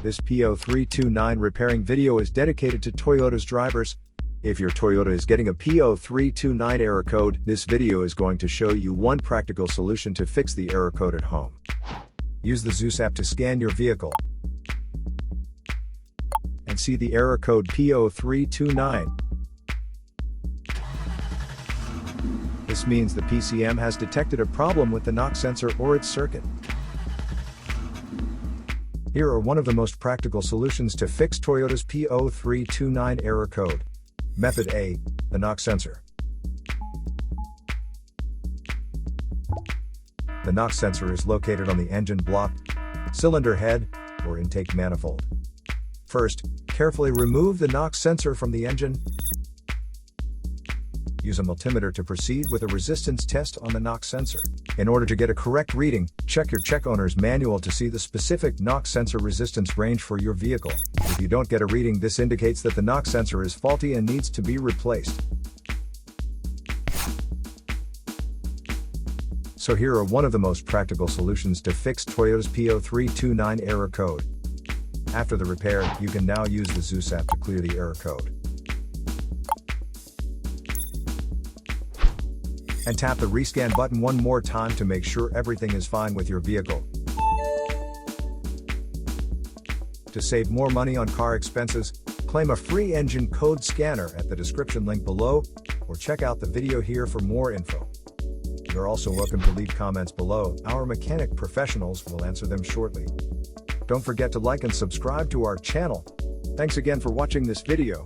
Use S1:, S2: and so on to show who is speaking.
S1: This P0329 repairing video is dedicated to Toyota's drivers. If your Toyota is getting a P0329 error code, this video is going to show you one practical solution to fix the error code at home. Use the Zeus app to scan your vehicle and see the error code P0329. This means the PCM has detected a problem with the knock sensor or its circuit. Here are one of the most practical solutions to fix Toyota's P0329 error code. Method A, the knock sensor. The knock sensor is located on the engine block, cylinder head, or intake manifold. First, carefully remove the knock sensor from the engine. Use a multimeter to proceed with a resistance test on the knock sensor. In order to get a correct reading, check your check owner's manual to see the specific knock sensor resistance range for your vehicle. If you don't get a reading, this indicates that the knock sensor is faulty and needs to be replaced. So here are one of the most practical solutions to fix Toyota's P0329 error code. After the repair, you can now use the Zeus app to clear the error code. And tap the rescan button one more time to make sure everything is fine with your vehicle. To save more money on car expenses, claim a free engine code scanner at the description link below, or check out the video here for more info. You're also welcome to leave comments below. Our mechanic professionals will answer them shortly. Don't forget to like and subscribe to our channel. Thanks again for watching this video.